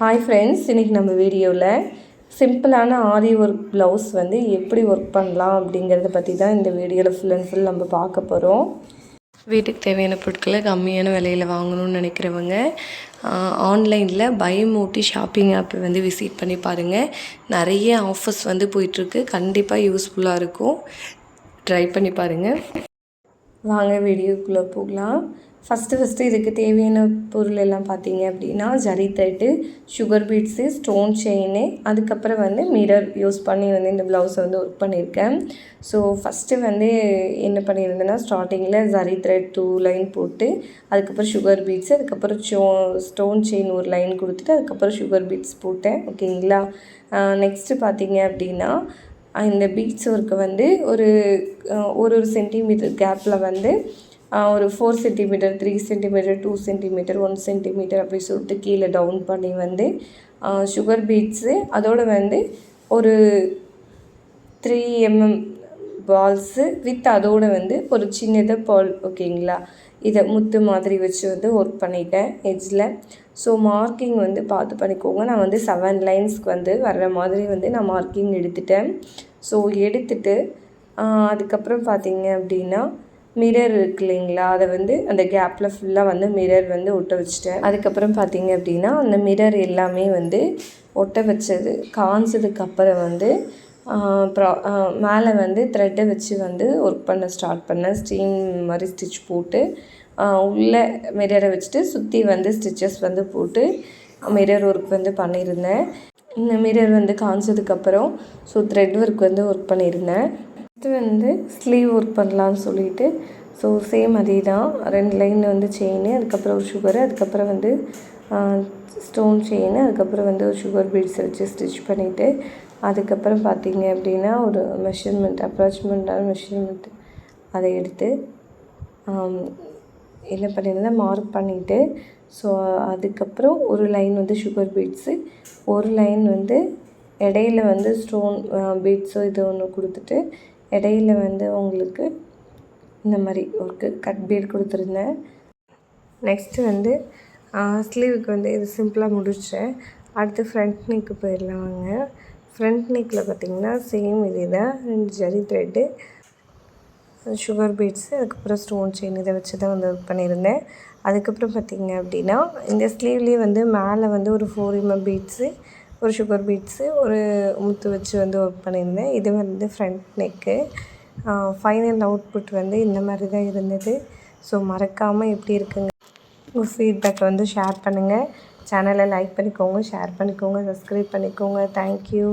Hi friends, இன்றைக்கி நம்ம வீடியோவில் சிம்பிளான ஆரி ஒர்க் ப்ளவுஸ் வந்து எப்படி ஒர்க் பண்ணலாம் அப்படிங்கிறத பற்றி தான் இந்த வீடியோவில் ஃபுல் அண்ட் ஃபுல் நம்ம பார்க்க போகிறோம். வீட்டுக்கு தேவையான பொருட்களை கம்மியான விலையில் வாங்கணும்னு நினைக்கிறவங்க ஆன்லைனில் பயமூட்டி ஷாப்பிங் ஆப் வந்து விசிட் பண்ணி பாருங்கள். நிறைய ஆஃபர்ஸ் வந்து போயிட்டுருக்கு. கண்டிப்பாக யூஸ்ஃபுல்லாக இருக்கும். ட்ரை பண்ணி பாருங்கள். வாங்க வீடியோக்குள்ளே போகலாம். ஃபஸ்ட்டு இதுக்கு தேவையான பொருள் எல்லாம் பார்த்தீங்க அப்படின்னா zari thread, sugar beads, stone chain, அதுக்கப்புறம் வந்து மிரர் யூஸ் பண்ணி வந்து இந்த ப்ளவுஸை வந்து ஒர்க் பண்ணியிருக்கேன். ஸோ ஃபஸ்ட்டு வந்து என்ன பண்ணியிருந்தேன்னா, ஸ்டார்டிங்கில் ஜரி த்ரெட் 2 லைன் போட்டு, அதுக்கப்புறம் சுகர் பீட்ஸு, அதுக்கப்புறம் ஸ்டோன் செயின் ஒரு லைன் கொடுத்துட்டு, அதுக்கப்புறம் சுகர் பீட்ஸ் போட்டேன். ஓகேங்களா. நெக்ஸ்ட்டு பார்த்தீங்க அப்படின்னா, இந்த பீட்ஸ் ஒர்க்கை வந்து ஒரு சென்டிமீட்டர் கேப்பில் வந்து ஒரு 4 சென்டிமீட்டர், 3 சென்டிமீட்டர், 2 சென்டிமீட்டர், 1 சென்டிமீட்டர் அப்படி சொல்லிட்டு கீழே டவுன் பண்ணி வந்து சுகர் பீட்ஸு, அதோடு வந்து ஒரு 3 mm பால்ஸு வித் அதோடு வந்து ஒரு சின்னதாக பால். ஓகேங்களா. இதை முத்து மாதிரி வச்சு வந்து ஒர்க் பண்ணிட்டேன் எட்ஜில். ஸோ மார்க்கிங் வந்து பார்த்து பண்ணிக்கோங்க. நான் வந்து 7 லைன்ஸ்க்கு வந்து வர்ற மாதிரி வந்து நான் மார்க்கிங் எடுத்துட்டேன். ஸோ எடுத்துட்டு அதுக்கப்புறம் பார்த்தீங்க அப்படின்னா மிரர் இருக்கு இல்லைங்களா, அதை வந்து அந்த கேப்பில் ஃபுல்லாக வந்து மிரர் வந்து ஒட்ட வச்சுட்டேன். அதுக்கப்புறம் பார்த்தீங்க அப்படின்னா அந்த மிரர் எல்லாமே வந்து ஒட்ட வச்சது காஞ்சதுக்கப்புறம் வந்து மேலே வந்து த்ரெட்டை வச்சு வந்து ஒர்க் பண்ண ஸ்டார்ட் பண்ணேன். ஸ்டீம் மாதிரி ஸ்டிச் போட்டு உள்ளே மிரரை வச்சுட்டு சுற்றி வந்து ஸ்டிச்சஸ் வந்து போட்டு மிரர் ஒர்க் வந்து பண்ணியிருந்தேன். இந்த மிரர் வந்து காஞ்சதுக்கப்புறம் ஸோ த்ரெட் ஒர்க் வந்து ஒர்க் பண்ணியிருந்தேன். இது வந்து ஸ்லீவ் ஒர்க் பண்ணலான்னு சொல்லிட்டு ஸோ சேம் அதே தான். 2 லைன் வந்து செயினு, அதுக்கப்புறம் ஒரு சுகரு, அதுக்கப்புறம் வந்து ஸ்டோன் செயினு, அதுக்கப்புறம் வந்து ஒரு சுகர் பீட்ஸ் வச்சு ஸ்டிச் பண்ணிவிட்டு, அதுக்கப்புறம் பார்த்தீங்க அப்படின்னா ஒரு அப்ராக்சிமெண்ட்டான மெஷர்மெண்ட்டு அதை எடுத்து என்ன பண்ணியிருந்தேன், மார்க் பண்ணிவிட்டு ஸோ அதுக்கப்புறம் ஒரு லைன் வந்து சுகர் பீட்ஸு, ஒரு லைன் வந்து இடையில வந்து ஸ்டோன் பீட்ஸோ இது ஒன்று கொடுத்துட்டு, இடையில வந்து உங்களுக்கு இந்த மாதிரி ஒரு கட் பீட் கொடுத்துருந்தேன். நெக்ஸ்ட்டு வந்து ஸ்லீவுக்கு வந்து இது சிம்பிளாக முடிச்சேன். அடுத்து ஃப்ரண்ட் நெக்கு போயிடலாம் வாங்க. ஃப்ரண்ட் நெக்கில் பார்த்திங்கன்னா சேம் இதே தான். 2 ஜரி த்ரெட்டு, சுகர் பீட்ஸு, அதுக்கப்புறம் ஸ்டோன் செயின் இதை வச்சு தான் வந்து ஒர்க் பண்ணியிருந்தேன். அதுக்கப்புறம் பார்த்திங்க அப்படின்னா இந்த ஸ்லீவ்லேயே வந்து மேலே வந்து ஒரு 4 mm பீட்ஸு, ஒரு சுகர் பீட்ஸு, ஒரு முத்து வச்சு வந்து ஒர்க் பண்ணியிருந்தேன். இது வந்து ஃப்ரண்ட் நெக்கு. ஃபைனல் அவுட்புட் வந்து இந்த மாதிரி தான் இருந்தது. ஸோ மறக்காமல் எப்படி இருக்குங்க உங்கள் ஃபீட்பேக்கை வந்து ஷேர் பண்ணுங்கள். சேனலை லைக் பண்ணிக்கோங்க, ஷேர் பண்ணிக்கோங்க, சப்ஸ்கிரைப் பண்ணிக்கோங்க. தேங்க்யூ.